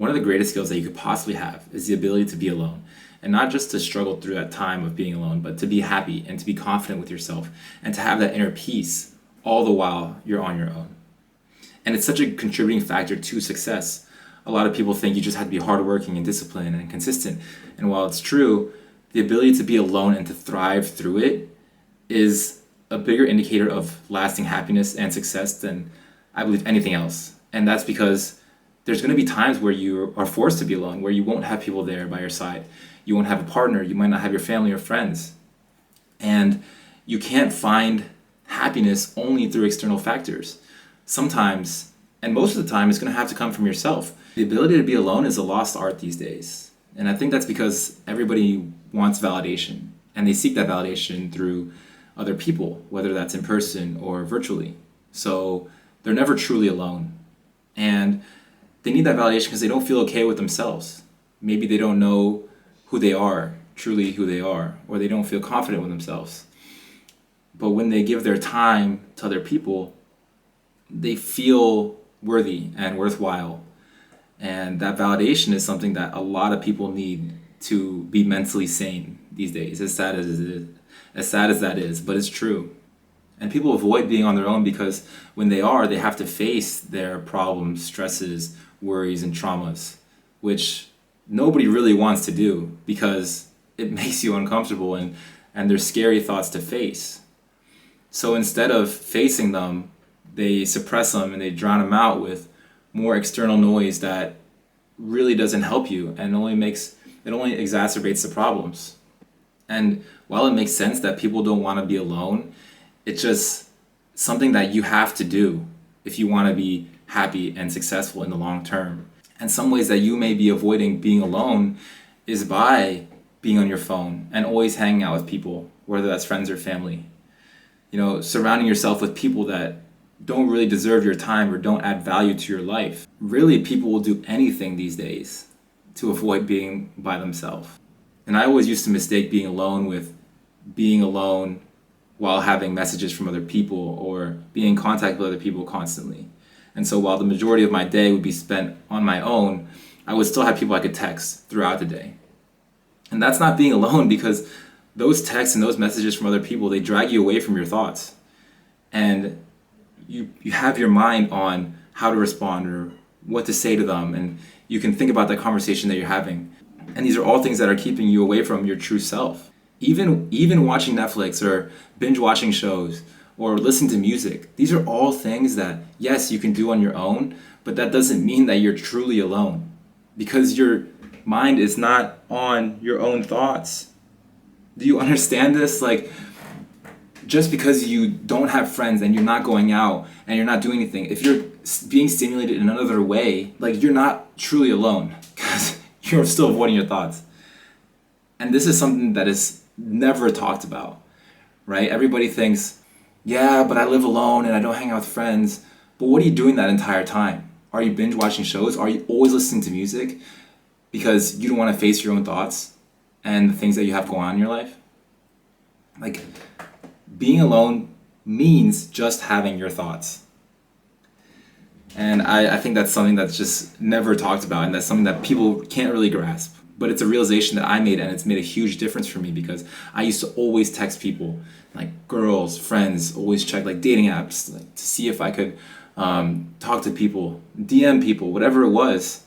One of the greatest skills that you could possibly have is the ability to be alone. And not just to struggle through that time of being alone, but to be happy and to be confident with yourself and to have that inner peace all the while you're on your own. And it's such a contributing factor to success. A lot of people think you just have to be hardworking and disciplined and consistent. And while it's true, the ability to be alone and to thrive through it is a bigger indicator of lasting happiness and success than I believe anything else. And that's because there's going to be times where you are forced to be alone, where you won't have people there by your side. You won't have a partner. You might not have your family or friends. And you can't find happiness only through external factors. Sometimes, and most of the time, it's going to have to come from yourself. The ability to be alone is a lost art these days. And I think that's because everybody wants validation. And they seek that validation through other people, whether that's in person or virtually. So they're never truly alone. And they need that validation because they don't feel okay with themselves. Maybe they don't know who they are, truly who they are, or they don't feel confident with themselves. But when they give their time to other people, they feel worthy and worthwhile. And that validation is something that a lot of people need to be mentally sane these days, as sad as that is, but it's true. And people avoid being on their own because when they are, they have to face their problems, stresses, worries, and traumas, which nobody really wants to do because it makes you uncomfortable and they're scary thoughts to face. So instead of facing them, they suppress them and they drown them out with more external noise that really doesn't help you and only exacerbates the problems. And while it makes sense that people don't want to be alone, it's just something that you have to do if you want to be happy and successful in the long term. And some ways that you may be avoiding being alone is by being on your phone and always hanging out with people, whether that's friends or family. Surrounding yourself with people that don't really deserve your time or don't add value to your life. Really, people will do anything these days to avoid being by themselves. And I always used to mistake being alone with being alone while having messages from other people or being in contact with other people constantly. And so while the majority of my day would be spent on my own, I would still have people I could text throughout the day. And that's not being alone because those texts and those messages from other people, they drag you away from your thoughts. And you have your mind on how to respond or what to say to them, and you can think about that conversation that you're having. And these are all things that are keeping you away from your true self. Even watching Netflix or binge watching shows or listening to music, these are all things that, yes, you can do on your own, but that doesn't mean that you're truly alone because your mind is not on your own thoughts. Do you understand this? Just because you don't have friends and you're not going out and you're not doing anything, if you're being stimulated in another way, you're not truly alone because you're still avoiding your thoughts. And this is something that is never talked about, right? Everybody thinks, yeah, but I live alone and I don't hang out with friends. But what are you doing that entire time? Are you binge watching shows? Are you always listening to music because you don't want to face your own thoughts and the things that you have going on in your life? Being alone means just having your thoughts. And I think that's something that's just never talked about, and that's something that people can't really grasp. But it's a realization that I made, and it's made a huge difference for me because I used to always text people, girls, friends, always check dating apps to see if I could talk to people, DM people, whatever it was,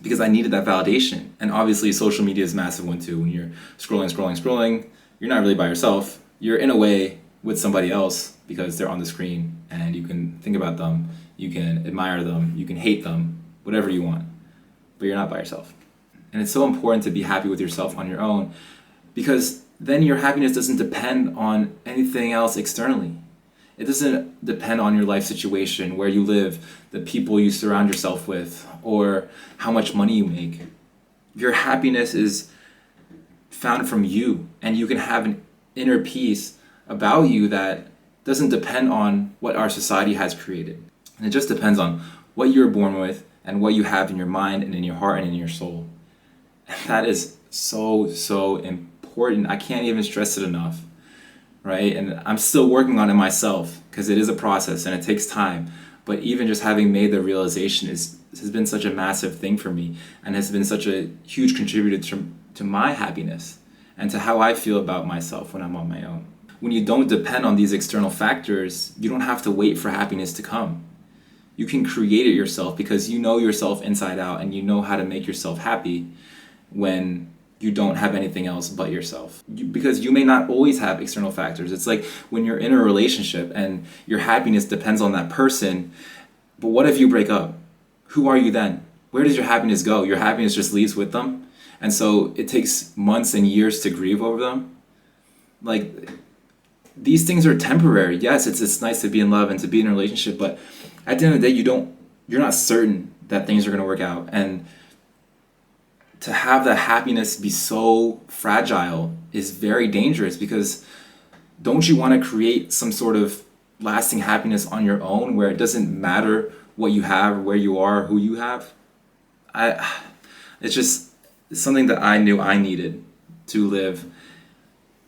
because I needed that validation. And obviously social media is a massive one too. When you're scrolling, you're not really by yourself. You're in a way with somebody else because they're on the screen and you can think about them, you can admire them, you can hate them, whatever you want, but you're not by yourself. And it's so important to be happy with yourself on your own because then your happiness doesn't depend on anything else externally. It doesn't depend on your life situation, where you live, the people you surround yourself with, or how much money you make. Your happiness is found from you, and you can have an inner peace about you that doesn't depend on what our society has created. And it just depends on what you were born with and what you have in your mind and in your heart and in your soul. And that is so important. I can't even stress it enough, right? And I'm still working on it myself because it is a process and it takes time. But even just having made the realization is has been such a massive thing for me and has been such a huge contributor to my happiness and to how I feel about myself when I'm on my own. When you don't depend on these external factors, you don't have to wait for happiness to come. You can create it yourself because you know yourself inside out and you know how to make yourself happy when you don't have anything else but yourself. Because you may not always have external factors. It's like when you're in a relationship and your happiness depends on that person, but what if you break up? Who are you then? Where does your happiness go? Your happiness just leaves with them? And so it takes months and years to grieve over them? Like, these things are temporary. Yes, it's nice to be in love and to be in a relationship, but at the end of the day, you're not certain that things are going to work out. And to have that happiness be so fragile is very dangerous, because don't you want to create some sort of lasting happiness on your own where it doesn't matter what you have, where you are, who you have? It's something that I knew I needed to live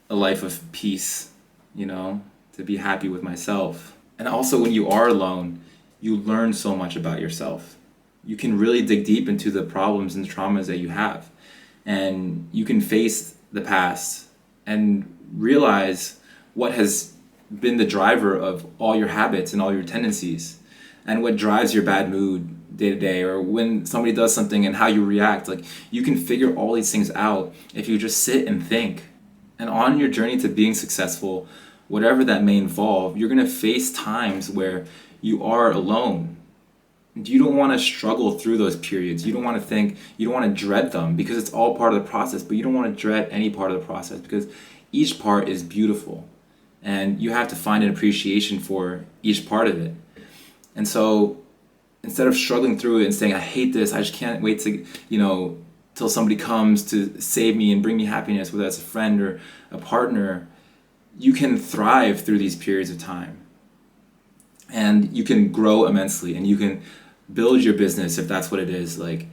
a life of peace, to be happy with myself. And also, when you are alone, you learn so much about yourself. You can really dig deep into the problems and traumas that you have. And you can face the past and realize what has been the driver of all your habits and all your tendencies, and what drives your bad mood day to day, or when somebody does something and how you react. Like, you can figure all these things out if you just sit and think. And on your journey to being successful, whatever that may involve, you're going to face times where you are alone. You don't want to struggle through those periods. You don't want to dread them, because it's all part of the process, but you don't want to dread any part of the process, because each part is beautiful and you have to find an appreciation for each part of it. And so instead of struggling through it and saying, I hate this, I just can't wait to, till somebody comes to save me and bring me happiness, whether that's a friend or a partner, you can thrive through these periods of time. And you can grow immensely, and you can build your business, if that's what it is, like,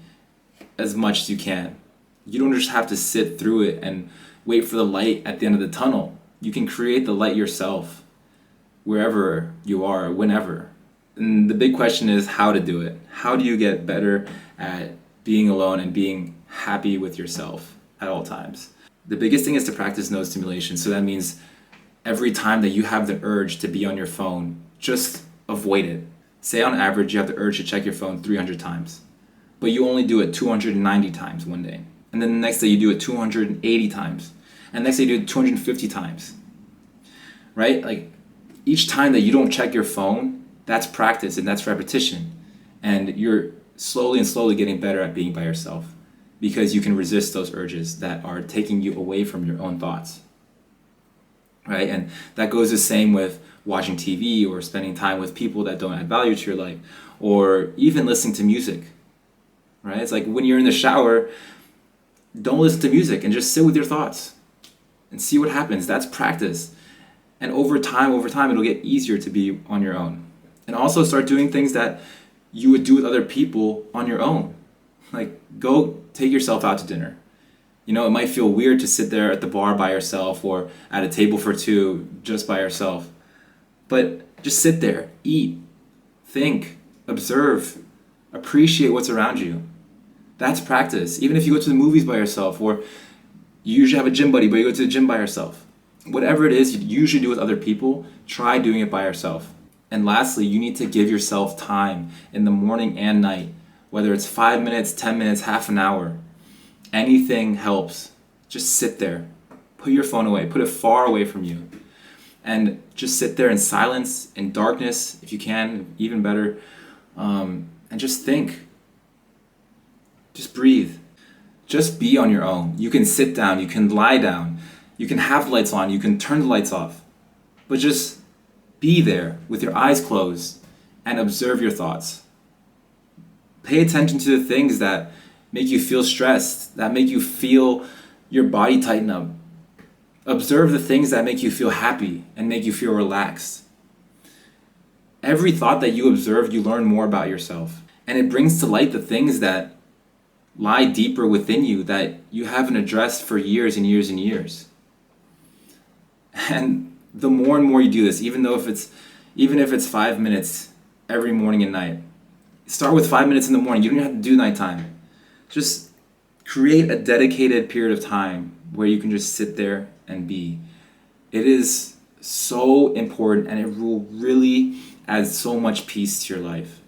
as much as you can. You don't just have to sit through it and wait for the light at the end of the tunnel. You can create the light yourself, wherever you are, whenever. And the big question is how to do it. How do you get better at being alone and being happy with yourself at all times? The biggest thing is to practice no stimulation. So that means every time that you have the urge to be on your phone, just avoid it. Say on average you have the urge to check your phone 300 times, but you only do it 290 times one day. And then the next day you do it 280 times. And the next day you do it 250 times. Right? Like, each time that you don't check your phone, that's practice and that's repetition. And you're slowly getting better at being by yourself, because you can resist those urges that are taking you away from your own thoughts. Right? And that goes the same with watching TV or spending time with people that don't add value to your life, or even listening to music. Right? It's like when you're in the shower, don't listen to music and just sit with your thoughts and see what happens. That's practice. And over time, it'll get easier to be on your own. And also start doing things that you would do with other people on your own. Like, go take yourself out to dinner. It might feel weird to sit there at the bar by yourself or at a table for two just by yourself. But just sit there, eat, think, observe, appreciate what's around you. That's practice. Even if you go to the movies by yourself, or you usually have a gym buddy, but you go to the gym by yourself. Whatever it is you usually do with other people, try doing it by yourself. And lastly, you need to give yourself time in the morning and night, whether it's 5 minutes, 10 minutes, half an hour. Anything helps. Just sit there. Put your phone away. Put it far away from you. And just sit there in silence, in darkness, if you can, even better. And just think. Just breathe. Just be on your own. You can sit down. You can lie down. You can have the lights on. You can turn the lights off. But just be there with your eyes closed and observe your thoughts. Pay attention to the things that make you feel stressed, that make you feel your body tighten up. Observe the things that make you feel happy and make you feel relaxed. Every thought that you observe, you learn more about yourself. And it brings to light the things that lie deeper within you that you haven't addressed for years and years and years. And the more and more you do this, even if it's 5 minutes every morning and night, Start with 5 minutes in the morning. You don't have to do nighttime. Just create a dedicated period of time where you can just sit there and be. It is so important, and it will really add so much peace to your life.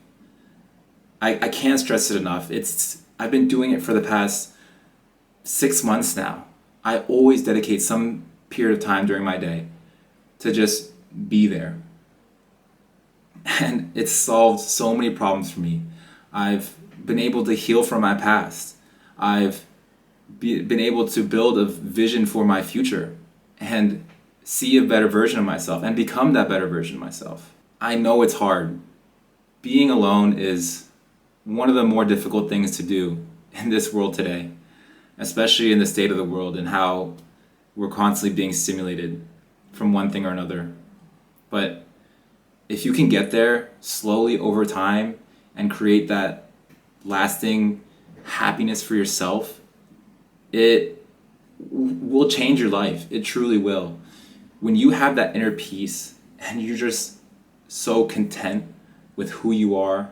I can't stress it enough. I've been doing it for the past 6 months now. I always dedicate some period of time during my day to just be there. And it's solved so many problems for me. I've been able to heal from my past. I've been able to build a vision for my future and see a better version of myself and become that better version of myself. I know it's hard. Being alone is one of the more difficult things to do in this world today, especially in the state of the world and how we're constantly being stimulated from one thing or another. But if you can get there slowly over time and create that lasting happiness for yourself, it will change your life. It truly will. When you have that inner peace and you're just so content with who you are,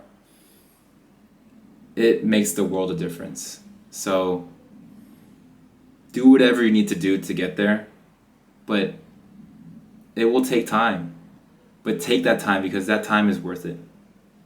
it makes the world a difference. So do whatever you need to do to get there, but it will take time. But take that time because that time is worth it.